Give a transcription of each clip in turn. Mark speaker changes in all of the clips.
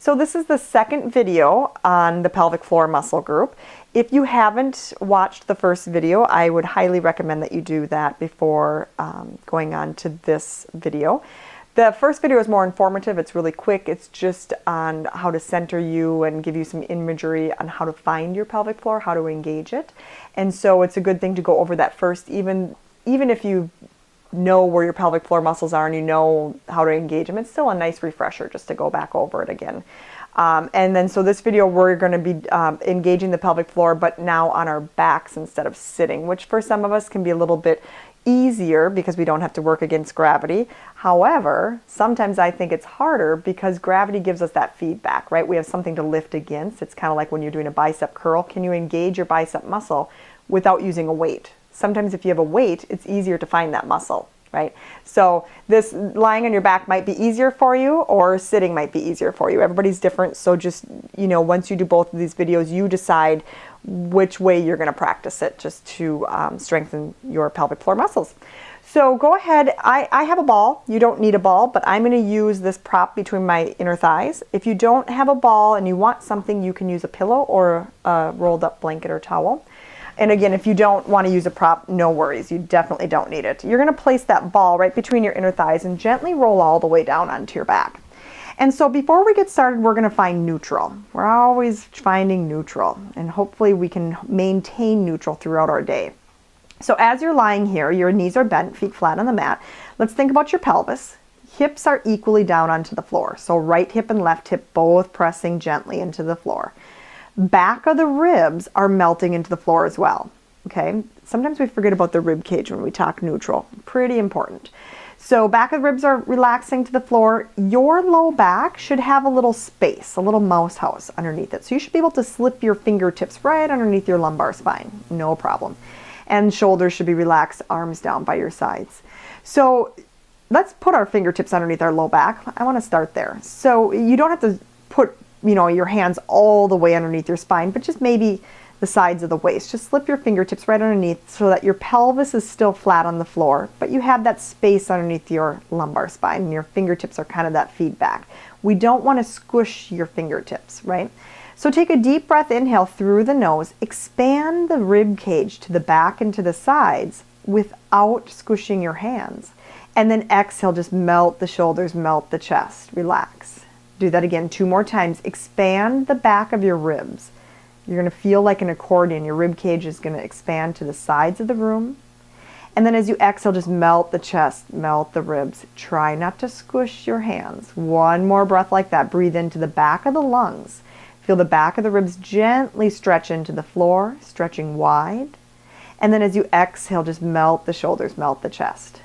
Speaker 1: So this is the second video on the pelvic floor muscle group. If you haven't watched the first video, I would highly recommend that you do that before going on to this video. The first video is more informative. It's really quick. It's just on how to center you and give you some imagery on how to find your pelvic floor, how to engage it. And so it's a good thing to go over that first, even if you know where your pelvic floor muscles are and you know how to engage them. It's still a nice refresher just to go back over it again. And then so this video we're going to be engaging the pelvic floor, but now on our backs instead of sitting, which for some of us can be a little bit easier because we don't have to work against gravity. However, sometimes I think it's harder because gravity gives us that feedback, right? We have something to lift against. It's kind of like when you're doing a bicep curl. Can you engage your bicep muscle without using a weight? Sometimes if you have a weight, it's easier to find that muscle, right? So this lying on your back might be easier for you, or sitting might be easier for you. Everybody's different. So just, once you do both of these videos, you decide which way you're going to practice it just to strengthen your pelvic floor muscles. So go ahead. I have a ball. You don't need a ball, but I'm going to use this prop between my inner thighs. If you don't have a ball and you want something, you can use a pillow or a rolled up blanket or towel. And again, if you don't want to use a prop, no worries. You definitely don't need it. You're going to place that ball right between your inner thighs and gently roll all the way down onto your back. And so before we get started, we're going to find neutral. We're always finding neutral, and hopefully we can maintain neutral throughout our day. So as you're lying here, your knees are bent, feet flat on the mat. Let's think about your pelvis. Hips are equally down onto the floor. So right hip and left hip both pressing gently into the floor. Back of the ribs are melting into the floor as well. Okay, sometimes we forget about the rib cage when we talk neutral. Pretty important. So back of the ribs are relaxing to the floor. Your low back should have a little space, a little mouse house underneath it. So you should be able to slip your fingertips right underneath your lumbar spine. No problem. And shoulders should be relaxed, arms down by your sides. So let's put our fingertips underneath our low back. I want to start there. So you don't have to put your hands all the way underneath your spine, but just maybe the sides of the waist. Just slip your fingertips right underneath so that your pelvis is still flat on the floor, but you have that space underneath your lumbar spine and your fingertips are kind of that feedback. We don't want to squish your fingertips, right? So take a deep breath, inhale through the nose, expand the rib cage to the back and to the sides without squishing your hands. And then exhale, just melt the shoulders, melt the chest, relax. Do that again 2 more times. Expand the back of your ribs. You're going to feel like an accordion. Your rib cage is going to expand to the sides of the room. And then as you exhale, just melt the chest, melt the ribs. Try not to squish your hands. 1 more breath like that. Breathe into the back of the lungs. Feel the back of the ribs gently stretch into the floor, stretching wide. And then as you exhale, just melt the shoulders, melt the chest.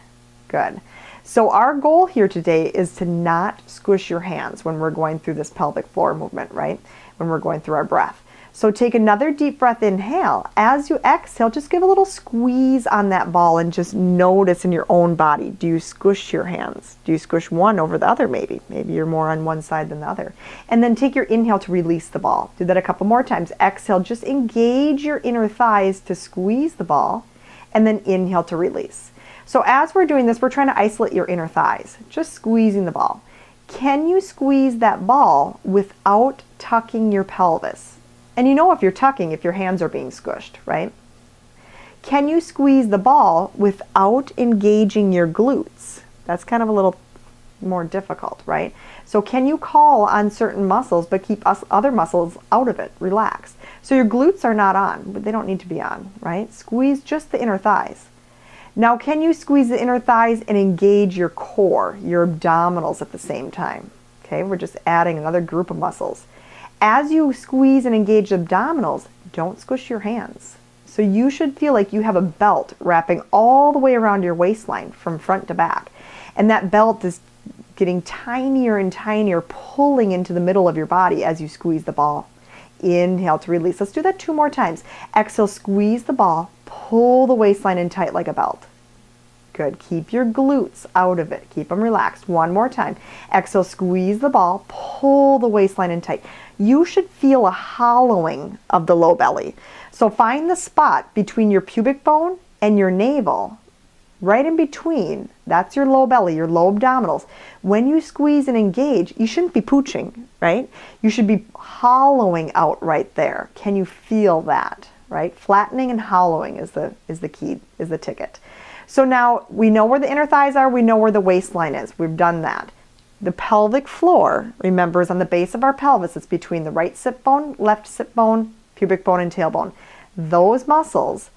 Speaker 1: Good. So our goal here today is to not squish your hands when we're going through this pelvic floor movement, right? When we're going through our breath. So take another deep breath, inhale. As you exhale, just give a little squeeze on that ball and just notice in your own body. Do you squish your hands? Do you squish one over the other maybe? Maybe you're more on one side than the other. And then take your inhale to release the ball. Do that a couple more times. Exhale, just engage your inner thighs to squeeze the ball, and then inhale to release. So as we're doing this, we're trying to isolate your inner thighs, just squeezing the ball. Can you squeeze that ball without tucking your pelvis? And if you're tucking, if your hands are being squished, right? Can you squeeze the ball without engaging your glutes? That's kind of a little more difficult, right? So can you call on certain muscles but keep other muscles out of it, relaxed? So your glutes are not on, but they don't need to be on, right? Squeeze just the inner thighs. Now, can you squeeze the inner thighs and engage your core, your abdominals at the same time? Okay, we're just adding another group of muscles. As you squeeze and engage the abdominals, don't squish your hands. So you should feel like you have a belt wrapping all the way around your waistline from front to back. And that belt is getting tinier and tinier, pulling into the middle of your body as you squeeze the ball. Inhale to release. Let's do that 2 more times. Exhale, squeeze the ball, pull the waistline in tight like a belt. Good. Keep your glutes out of it. Keep them relaxed. 1 more time. Exhale, squeeze the ball, pull the waistline in tight. You should feel a hollowing of the low belly. So find the spot between your pubic bone and your navel right in between. That's your low belly, your low abdominals. When you squeeze and engage, you shouldn't be pooching, right? You should be hollowing out right there. Can you feel that, right? Flattening and hollowing is the key, is the ticket. So now we know where the inner thighs are, we know where the waistline is. We've done that. The pelvic floor, remember, is on the base of our pelvis. It's between the right sit bone, left sit bone, pubic bone, and tailbone. Those muscles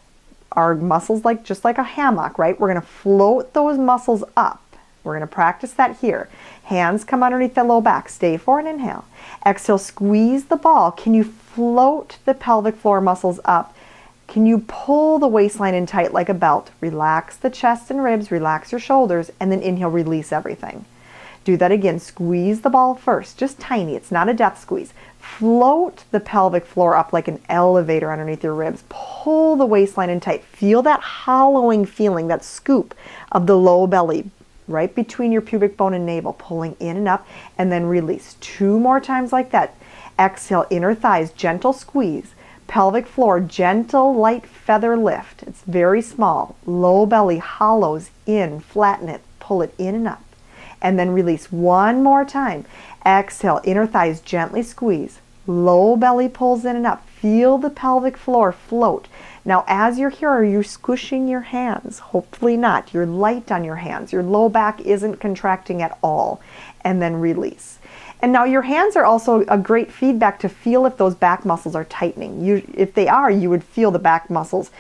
Speaker 1: are muscles just like a hammock, right? We're going to float those muscles up. We're going to practice that here. Hands come underneath the low back. Stay for an inhale. Exhale, squeeze the ball. Can you float the pelvic floor muscles up? Can you pull the waistline in tight like a belt? Relax the chest and ribs, relax your shoulders, and then inhale, release everything. Do that again. Squeeze the ball first, just tiny. It's not a death squeeze. Float the pelvic floor up like an elevator underneath your ribs. Pull the waistline in tight. Feel that hollowing feeling, that scoop of the low belly right between your pubic bone and navel, pulling in and up, and then release. 2 more times like that. Exhale, inner thighs, gentle squeeze. Pelvic floor, gentle, light feather lift. It's very small. Low belly hollows in, flatten it, pull it in and up. And then release 1 more time. Exhale, inner thighs gently squeeze. Low belly pulls in and up. Feel the pelvic floor float. Now as you're here, are you squishing your hands? Hopefully not. You're light on your hands. Your low back isn't contracting at all. And then release. And now your hands are also a great feedback to feel if those back muscles are tightening. If they are, you would feel the back muscles,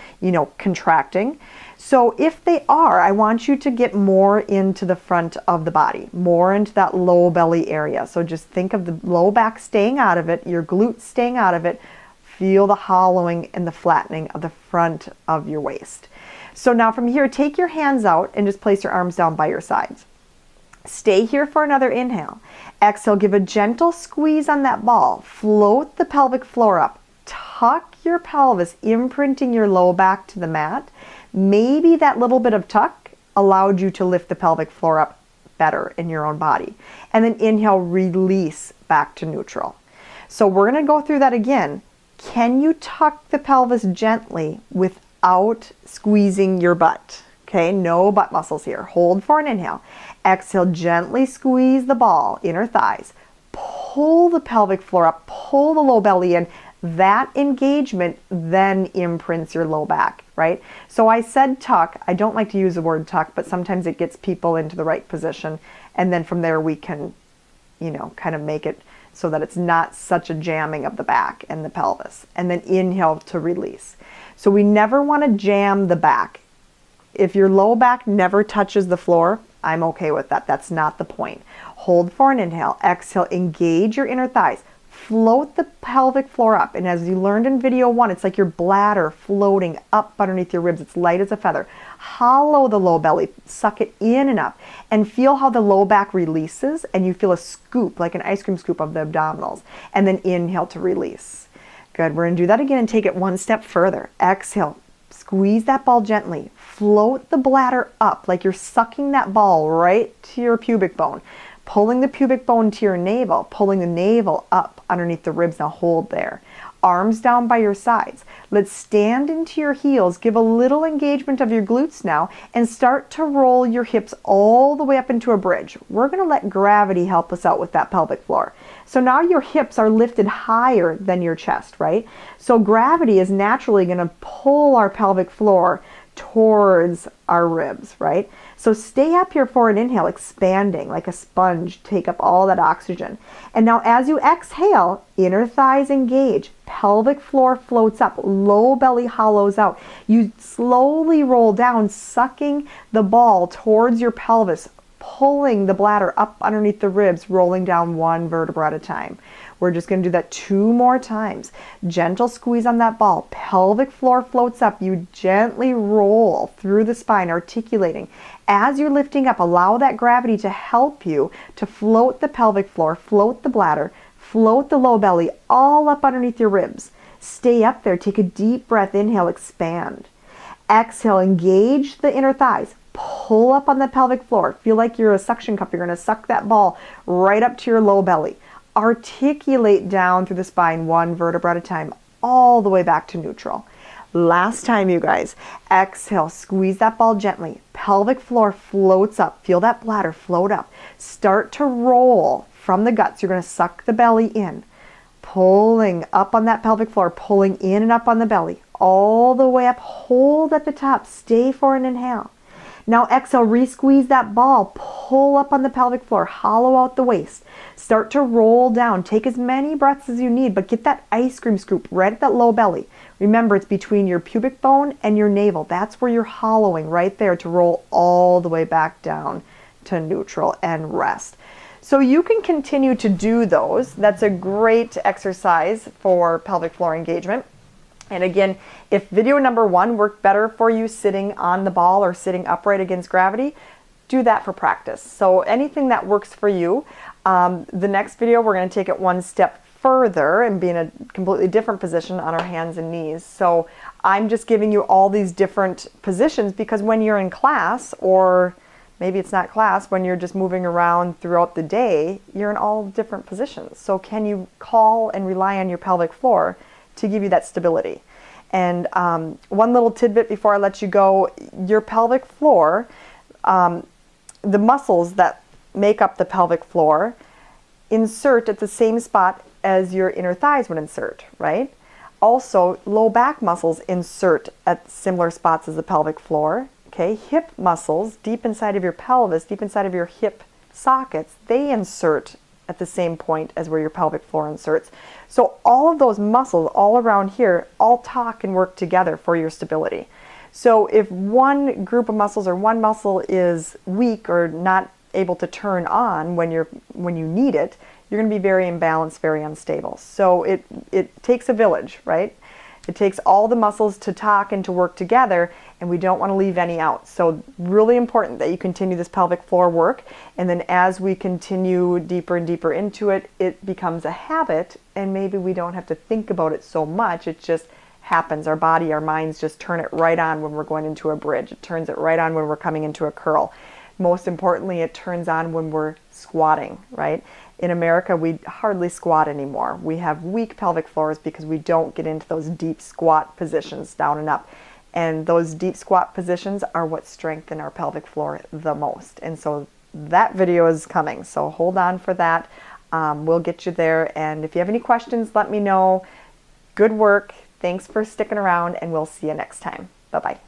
Speaker 1: contracting. So if they are, I want you to get more into the front of the body, more into that low belly area. So just think of the low back staying out of it, your glutes staying out of it. Feel the hollowing and the flattening of the front of your waist. So now from here, take your hands out and just place your arms down by your sides. Stay here for another inhale. Exhale, give a gentle squeeze on that ball. Float the pelvic floor up. Tuck your pelvis, imprinting your low back to the mat. Maybe that little bit of tuck allowed you to lift the pelvic floor up better in your own body. And then inhale, release back to neutral. So we're going to go through that again. Can you tuck the pelvis gently without squeezing your butt? Okay, no butt muscles here. Hold for an inhale. Exhale, gently squeeze the ball, inner thighs. Pull the pelvic floor up, pull the low belly in. That engagement then imprints your low back, right? So I said tuck. I don't like to use the word tuck, but sometimes it gets people into the right position. And then from there we can, kind of make it so that it's not such a jamming of the back and the pelvis. And then inhale to release. So we never want to jam the back. If your low back never touches the floor, I'm okay with that. That's not the point. Hold for an inhale. Exhale, engage your inner thighs. Float the pelvic floor up. And as you learned in video 1, it's like your bladder floating up underneath your ribs. It's light as a feather. Hollow the low belly. Suck it in and up. And feel how the low back releases and you feel a scoop, like an ice cream scoop of the abdominals. And then inhale to release. Good. We're going to do that again and take it 1 step further. Exhale. Squeeze that ball gently. Float the bladder up like you're sucking that ball right to your pubic bone. Pulling the pubic bone to your navel, pulling the navel up underneath the ribs. Now hold there. Arms down by your sides. Let's stand into your heels. Give a little engagement of your glutes now and start to roll your hips all the way up into a bridge. We're going to let gravity help us out with that pelvic floor. So now your hips are lifted higher than your chest, right? So gravity is naturally going to pull our pelvic floor towards our ribs, right? So stay up here for an inhale, expanding like a sponge, take up all that oxygen. And now as you exhale, inner thighs engage, pelvic floor floats up, low belly hollows out. You slowly roll down, sucking the ball towards your pelvis, pulling the bladder up underneath the ribs, rolling down 1 vertebra at a time. We're just going to do that 2 more times. Gentle squeeze on that ball. Pelvic floor floats up. You gently roll through the spine, articulating. As you're lifting up, allow that gravity to help you to float the pelvic floor, float the bladder, float the low belly all up underneath your ribs. Stay up there. Take a deep breath. Inhale, expand. Exhale, engage the inner thighs. Pull up on the pelvic floor. Feel like you're a suction cup. You're going to suck that ball right up to your low belly. Articulate down through the spine 1 vertebra at a time, all the way back to neutral. Last time, you guys. Exhale, squeeze that ball gently. Pelvic floor floats up. Feel that bladder float up. Start to roll from the guts. You're going to suck the belly in. Pulling up on that pelvic floor, pulling in and up on the belly. All the way up. Hold at the top. Stay for an inhale. Now exhale, re-squeeze that ball. Pull up on the pelvic floor. Hollow out the waist. Start to roll down. Take as many breaths as you need, but get that ice cream scoop right at that low belly. Remember, it's between your pubic bone and your navel. That's where you're hollowing, right there, to roll all the way back down to neutral and rest. So you can continue to do those. That's a great exercise for pelvic floor engagement. And again, if video number 1 worked better for you sitting on the ball or sitting upright against gravity, do that for practice. So anything that works for you. The next video, we're going to take it one step further and be in a completely different position on our hands and knees. So I'm just giving you all these different positions because when you're in class, or maybe it's not class, when you're just moving around throughout the day, you're in all different positions. So can you call and rely on your pelvic floor to give you that stability? And one little tidbit before I let you go, your pelvic floor, the muscles that make up the pelvic floor insert at the same spot as your inner thighs would insert, right? Also, low back muscles insert at similar spots as the pelvic floor. Okay, hip muscles deep inside of your pelvis, deep inside of your hip sockets, they insert at the same point as where your pelvic floor inserts. So all of those muscles all around here all talk and work together for your stability. So if one group of muscles or one muscle is weak or not able to turn on when you need it, you're going to be very imbalanced, very unstable. So it takes a village, right? It takes all the muscles to talk and to work together, and we don't want to leave any out. So really important that you continue this pelvic floor work, and then as we continue deeper and deeper into it, it becomes a habit, and maybe we don't have to think about it so much. It just happens. Our body, our minds just turn it right on when we're going into a bridge. It turns it right on when we're coming into a curl. Most importantly, it turns on when we're squatting, right? In America, we hardly squat anymore. We have weak pelvic floors because we don't get into those deep squat positions down and up. And those deep squat positions are what strengthen our pelvic floor the most. And so that video is coming. So hold on for that. We'll get you there. And if you have any questions, let me know. Good work. Thanks for sticking around, and we'll see you next time. Bye-bye.